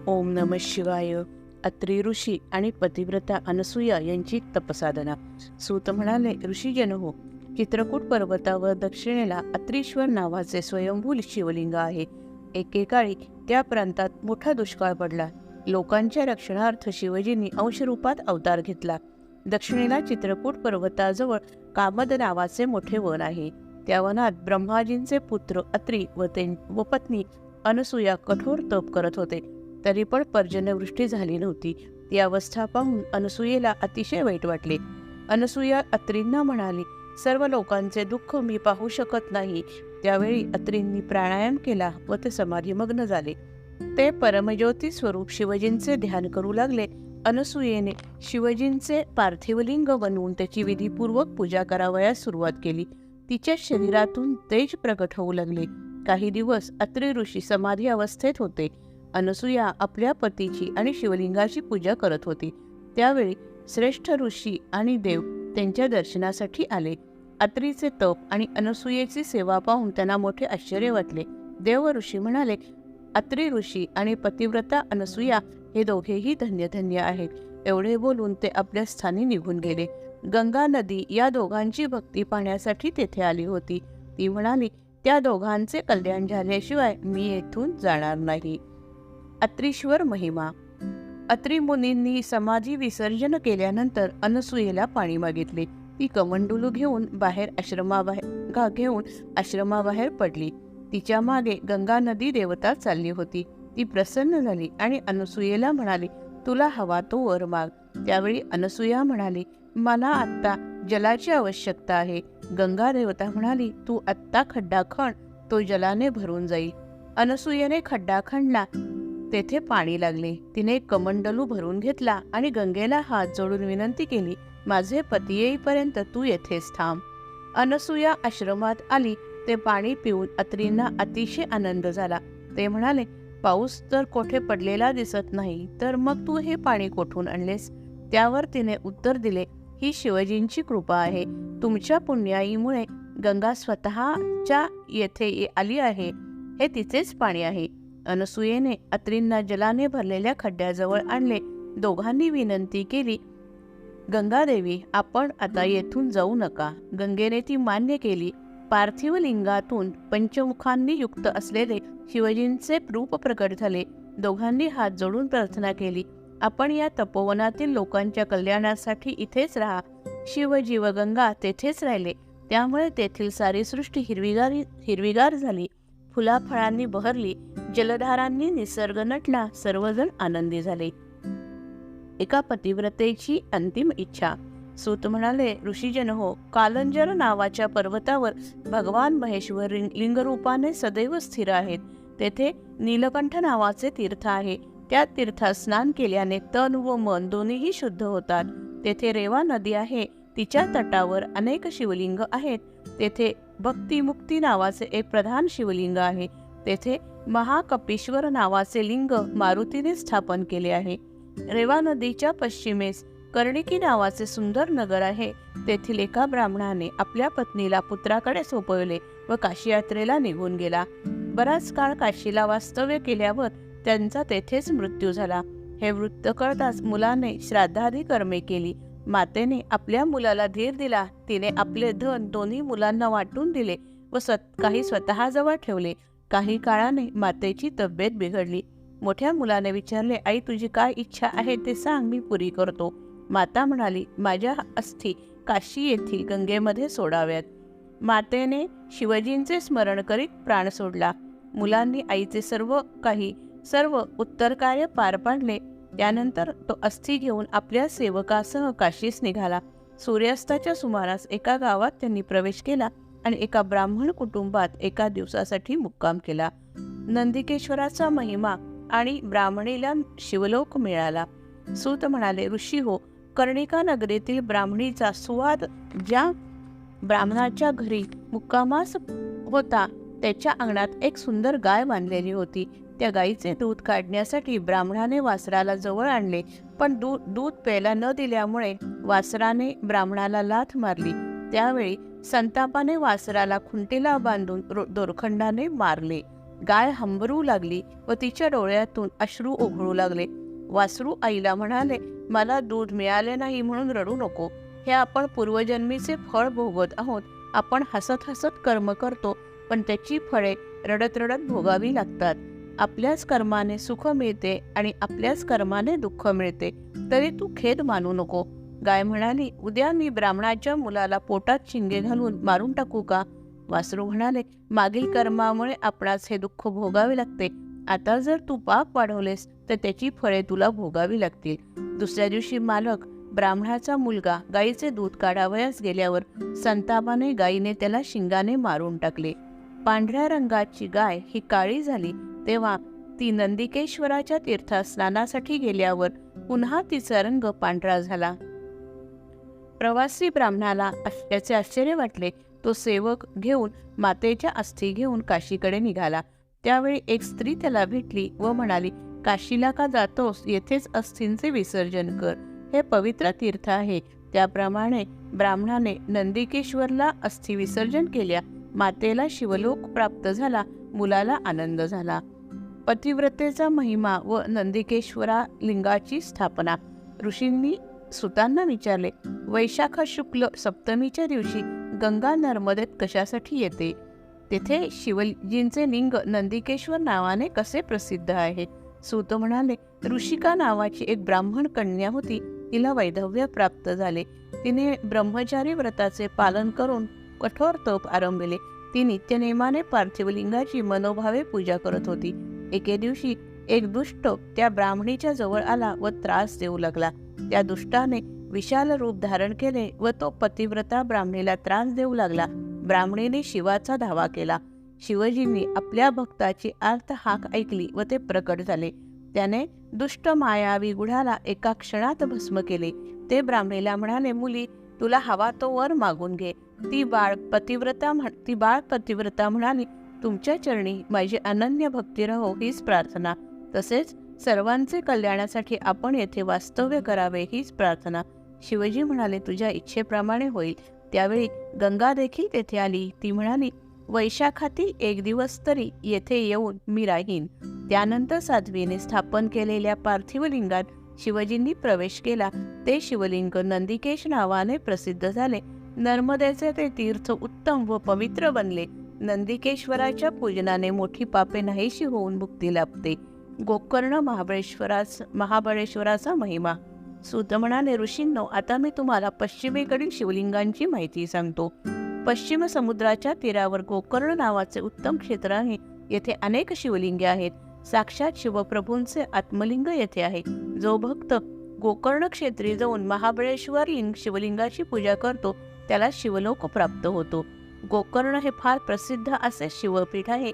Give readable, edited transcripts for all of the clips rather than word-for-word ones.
ओम नमः शिवाय. अत्री ऋषी आणि पतिव्रता अनसूया यांची तपसाधना. सूत म्हणाले, ऋषीजन हो, चित्रकूट पर्वतावर दक्षिणेला अत्रीश्वर नावाचे स्वयंभू शिवलिंग आहे. एकेकाळी त्या प्रांतात मोठा दुष्काळ पडला. लोकांच्या रक्षणार्थ शिवजींनी अंशरूपात अवतार घेतला. दक्षिणेला चित्रकूट पर्वताजवळ कामद नावाचे मोठे वन आहे. त्या वनात ब्रह्माजींचे पुत्र अत्री व पत्नी अनसूया कठोर तप करत होते. तरी पण पर्जन्यवृष्टी झाली नव्हती. ती अवस्था पाहून अनसूयेला अतिशय वाईट वाटले. अनसूया अत्रींना म्हणाली, सर्व लोकांचे दुःख मी पाहू शकत नाही. त्यावेळी अत्रींनी प्राणायाम केला व ते समाधीमग्न झाले. ते परमज्योती स्वरूप शिवजींचे ध्यान करू लागले. अनसूयेने शिवजींचे पार्थिवलिंग बनवून त्याची विधीपूर्वक पूजा करावयास सुरुवात केली. तिच्या शरीरातून तेज प्रकट होऊ लागले. काही दिवस अत्री ऋषी समाधी अवस्थेत होते. अनसूया आपल्या पतीची आणि शिवलिंगाची पूजा करत होती. त्यावेळी श्रेष्ठ ऋषी आणि देव त्यांच्या दर्शनासाठी आले. अत्रीचे तप आणि अनसूयेची सेवा पाहून त्यांना मोठे आश्चर्य वाटले. देव ऋषी म्हणाले, अत्री ऋषी आणि पतिव्रता अनसूया हे दोघेही धन्य धन्य आहेत. एवढे बोलून ते आपल्या स्थानी निघून गेले. गंगा नदी या दोघांची भक्ती पाहण्यासाठी तेथे आली होती. ती म्हणाली, त्या दोघांचे कल्याण झाल्याशिवाय मी येथून जाणार नाही. अत्रीश्वर महिमा. अत्री मुनींनी समाधी विसर्जन केल्यानंतर अनसूयेला पाणी मागितले. ती कमंडलू घेऊन आश्रमाबाहेर पडली. तिच्या मागे गंगा नदी देवता चालली होती. ती प्रसन्न झाली आणि अनसूयेला म्हणाली, तुला हवा तो वर माग. त्यावेळी अनसूया म्हणाली, मला आत्ता जलाची आवश्यकता आहे. गंगा देवता म्हणाली, तू आत्ता खड्डा खण, तो जलाने भरून जाईल. अनसूयेने खड्डा खणला. तेथे पाणी लागले. तिने कमंडलू भरून घेतला आणि गंगेला हात जोडून विनंती केली, माझे पती येईपर्यंत तू येथेच थांब. अनसूया आश्रमात आली. ते पाणी पिऊन अत्रींना अतिशय आनंद झाला. ते म्हणाले, पाऊस तर कोठे पडलेला दिसत नाही, तर मग तू हे पाणी कोठून आणलेस? त्यावर तिने उत्तर दिले, ही शिवजींची कृपा आहे. तुमच्या पुण्याईमुळे गंगा स्वतःच्या येथे आली आहे. हे तिचेच पाणी आहे. अनसूयेने अत्रींना जलाने भरलेल्या खड्ड्याजवळ आणले. दोघांनी विनंती केली, गंगादेवी, आपण आता येथून जाऊ नका. गंगेने ती मान्य केली. पार्थिव लिंगातून पंचमुखांनी युक्त असलेले शिवजींचे रूप प्रकट झाले. दोघांनी हात जोडून प्रार्थना केली, आपण या तपोवनातील लोकांच्या कल्याणासाठी इथेच राहा. शिवजी व गंगा तेथेच राहिले. त्यामुळे तेथील सारी सृष्टी हिरवीगार झाली. फुलाफळांनी बहरली. जलधारांनी निसर्ग नटला. सर्वजण आनंदी झाले. एका पतिव्रतेची अंतिम इच्छा. सूत म्हणाले, ऋषीजन हो, कालंजर नावाच्या पर्वतावर भगवान महेश्वर लिंगरूपाने सदैव स्थिर आहेत. तेथे नीलकंठ नावाचे तीर्थ आहे. त्या तीर्थात स्नान केल्याने तन व मन दोन्हीही शुद्ध होतात. तेथे रेवा नदी आहे. तिच्या तटावर अनेक शिवलिंग आहेत. तेथे भक्तिमुक्ती नावाचे एक प्रधान शिवलिंग आहे. तेथे महाकपीश्वर नावाचे लिंग मारुतीने स्थापन केले आहे. रेवा नदीच्या पश्चिमेस कर्णिकी नावाचे सुंदर नगर आहे. तेथील एका ब्राह्मणाने आपल्या पत्नीला पुत्राकडे सोपवले व काशी यात्रेला निघून गेला. बराच काळ काशीला वास्तव्य केल्यावर त्यांचा तेथेच मृत्यू झाला. हे वृत्त कळताच मुलाने श्राद्धादी कर्मे केली. मातेने आपल्या मुलाला धीर दिला. तिने आपले धन दोन्ही मुलांना वाटून दिले व काही स्वतःजवळ ठेवले. काही काळाने मातेची तब्येत बिघडली. मोठ्या मुलाने विचारले, आई, तुझी काय इच्छा आहे ते सांग, मी पुरी करतो. माता म्हणाली, माझ्या अस्थी काशी येथील गंगेमध्ये सोडाव्यात. मातेने शिवजींचे स्मरण करीत प्राण सोडला. मुलांनी आईचे सर्व उत्तर कार्य पार पाडले. त्यानंतर तो अस्थी घेऊन आपल्या सेवकासह काशीस निघाला. सूर्यास्ताच्या सुमारास एका गावात त्यांनी प्रवेश केला आणि एका ब्राह्मण कुटुंबात एका दिवसासाठी मुक्काम केला. नंदिकेश्वराचा महिमा आणि ब्राह्मणीला शिवलोक मिळाला. सूत म्हणाले, ऋषी हो, कर्णिका नगरीतील ब्राह्मणीचा सुवाद ज्या ब्राह्मणाच्या घरी मुक्कामास होता त्याच्या अंगणात एक सुंदर गाय बांधलेली होती. त्या गायीचे दूध काढण्यासाठी ब्राह्मणाने वासराला जवळ आणले, पण दूध प्यायला न दिल्यामुळे वासराने ब्राह्मणाला लाथ मारली. त्यावेळी संतापाने वासराला खुंटीला बांधून दोरखंडाने मारले. गाय हंबरू लागली व तिच्या डोळ्यातून अश्रू ओघळू लागले. वासरू आईला म्हणाले, मला दूध मिळाले नाही म्हणून रडू नको. हे आपण पूर्वजन्मीचे फळ भोगत आहोत. आपण हसत हसत कर्म करतो, पण त्याची फळे रडत रडत भोगावी लागतात. आपल्याच कर्माने सुख मिळते आणि आपल्याच कर्माने दुःख मिळते, तरी तू खेद मानू नको. गाय म्हणाली, उद्या मी ब्राह्मणाच्या मुलाला पोटात शिंगे घालून मारून टाकू का? वासरू म्हणाले, मागील कर्मामुळे आपणास हे दुःख भोगावे लागते. आता जर तू पाप वाढवलेस तर त्याची फळे तुला भोगावी लागतील. दुसऱ्या दिवशी मालक ब्राह्मणाचा मुलगा गायीचे दूध काढावयास गेल्यावर संतापाने गायीने त्याला शिंगाने मारून टाकले. पांढऱ्या रंगाची गाय ही काळी झाली तेव्हा ती नंदिकेश्वराच्या तीर्थात स्नानासाठी गेल्यावर पुन्हा तिचा रंग पांढरा झाला. प्रवासी ब्राह्मणाला त्याचे आश्चर्य वाटले. तो सेवक घेऊन मातेच्या अस्थी घेऊन काशीकडे निघाला. त्यावेळी एक स्त्री त्याला भेटली व म्हणाली, काशीला का जातोस? येथेच अस्थींचे विसर्जन कर. हे पवित्र तीर्थ आहे. त्याप्रमाणे ब्राह्मणाने नंदिकेश्वरला अस्थि विसर्जन केल्या. मातेला शिवलोक प्राप्त झाला. मुलाला आनंद झाला. पतिव्रतेचा महिमा व नंदिकेश्वरा लिंगाची स्थापना. ऋषींनी सुतांना विचारले, वैशाख शुक्ल सप्तमीच्या दिवशी गंगा नर्मदेत कशासाठी येते? तेथे शिवजींचे लिंग नंदिकेश्वर नावाने कसे प्रसिद्ध आहे? सूत म्हणाले, ऋषिका नावाची एक ब्राह्मण कन्या होती. तिला वैधव्य प्राप्त झाले. तिने ब्रह्मचारी व्रताचे पालन करून कठोर तप आरंभिले. ती नित्यनेमाने पार्थिव लिंगाची मनोभावे पूजा करत होती. एके दिवशी एक दुष्ट त्या ब्राह्मणीच्या जवळ आला व त्रास देऊ लागला. त्या दुष्टाने विशाल रूप धारण केले व तो पतिव्रता ब्राह्मणीला त्रास देऊ लागला. ब्राह्मणीने शिवाचा धावा केला. शिवजींनी आपल्या भक्ताची आर्त हाक ऐकली व ते प्रकट झाले. त्याने दुष्ट मायावी गुढाला एका क्षणात भस्म केले. ते ब्राह्मणीला म्हणाले, मुली, तुला हवा तो वर मागून घे. ती बाळ पतिव्रता म्हणाली, तुमच्या चरणी माझी अनन्य भक्ती राहो हीच प्रार्थना. तसेच सर्वांचे कल्याणासाठी आपण येथे वास्तव्य करावे हीच प्रार्थना. शिवजी म्हणाले, तुझ्या इच्छेप्रमाणे होईल. त्यावेळी गंगा देखील तेथे आली. ती म्हणाली, वैशाखातील एक दिवस तरी येथे येऊन मी राहीन. त्यानंतर साध्वीने स्थापन केलेल्या पार्थिव लिंगात शिवजींनी प्रवेश केला. ते शिवलिंग नंदिकेश नावाने प्रसिद्ध झाले. नर्मदेचे ते तीर्थ उत्तम व पवित्र बनले. नंदिकेश्वराच्या पूजनाने मोठी पापे नाहीशी होऊन मुक्ती लाभते. गोकर्ण महाबळेश्वराचा महिमा. सूत म्हणाले, ऋषींनो, आता मी तुम्हाला पश्चिमेकडील शिवलिंगांची माहिती सांगतो. पश्चिम समुद्राच्या तीरावर गोकर्ण नावाचे उत्तम क्षेत्र आहे. येथे अनेक शिवलिंगे आहेत. साक्षात शिवप्रभूंचे आत्मलिंग येथे आहे. जो भक्त गोकर्ण क्षेत्री जाऊन महाबळेश्वर शिवलिंगाची पूजा करतो त्याला शिवलोक प्राप्त होतो. गोकर्ण हे फार प्रसिद्ध असे शिवपीठ आहे.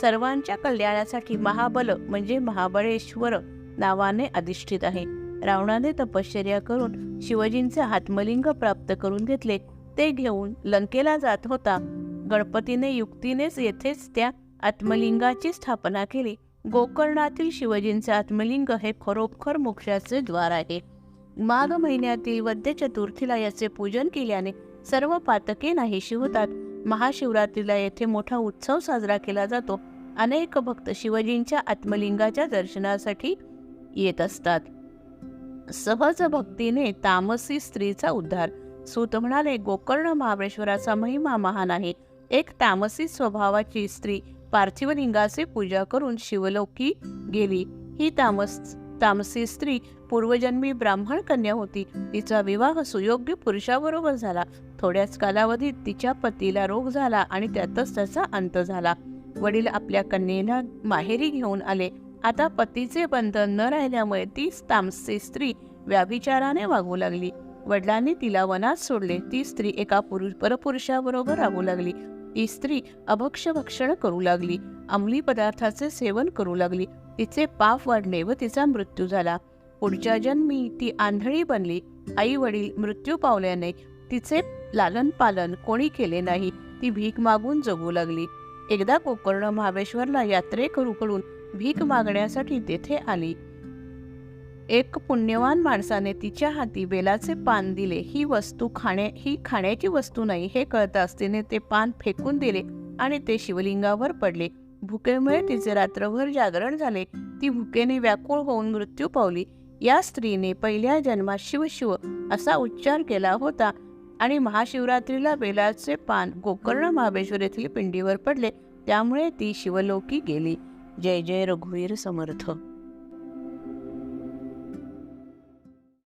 सर्वांच्या कल्याणासाठी महाबल म्हणजे महाबळेश्वर नावाने अधिष्ठित आहे. रावणाने तपश्चर्या करून शिवजींचे आत्मलिंग प्राप्त करून घेतले. ते घेऊन लंकेला जात होता. गणपतीने युक्तीनेच येथेच त्या आत्मलिंगाची स्थापना केली. गोकर्णातील शिवजींचे आत्मलिंग हे खरोखर मोक्षाचे द्वार आहे. माघ महिन्यातील वद्य चतुर्थीला याचे पूजन केल्याने सर्व पातके नाहीशी होतात. महाशिवरात्रीला येथे मोठा उत्सव साजरा केला जातो. अनेक भक्त शिवजींच्या आत्मलिंगाच्या दर्शनासाठी येत असतात. सहज भक्तीने तामसी स्त्रीचा उद्धार. सूत म्हणाले, गोकर्ण महाबळेश्वराचा महिमा महान आहे. एक तामसी स्वभावाची स्त्री पार्थिव लिंगाचे पूजा करून शिवलोकी गेली. ही तामसी स्त्री पूर्वजन्मी ब्राह्मण कन्या होती. तिचा विवाह सुयोग्य पुरुषाबरोबर झाला. थोड्याच कालावधीत तिच्या पतीला रोग झाला आणि त्यातच त्याचा अंत झाला. वडील आपल्या कन्येला माहेरी घेऊन आले. आता पतीचे बंधन न राहिल्यामुळे ती तामसी स्त्री व्याभिचाराने वागू लागली. वडिलांनी तिला वनात सोडले. ती स्त्री एका परपुरुषाबरोबर राहू लागली. ती स्त्री अभक्ष्य भक्षण करू लागली. अंमली पदार्थाचे सेवन करू लागली. तिचे पाप वाढले व तिचा मृत्यू झाला. पुढच्या जन्मी ती आंधळी बनली. आई वडील मृत्यू पावल्याने तिचे लालन पालन कोणी केले नाही. ती भीक मागून जगू लागली. एकदा गोकर्ण महाबळेश्वरला यात्रेकरूकडून भीक मागण्यासाठी तेथे आली. एक पुण्यवान माणसाने तिच्या हाती बेलाचे पान दिले. ही खाण्याची वस्तू नाही हे कळताच तिने ते पान फेकून दिले आणि ते शिवलिंगावर पडले. भुकेमुळे तिचे रात्रभर जागरण झाले. ती भुकेने व्याकुळ होऊन मृत्यू पावली. या स्त्रीने पहिल्या जन्मात शिव शिव असा उच्चार केला होता आणि महाशिवरात्रीला बेलाचे पान गोकर्ण महाबळेश्वर येथील पिंडीवर पडले, त्यामुळे ती शिवलोकी गेली. जय जय रघुवीर समर्थ.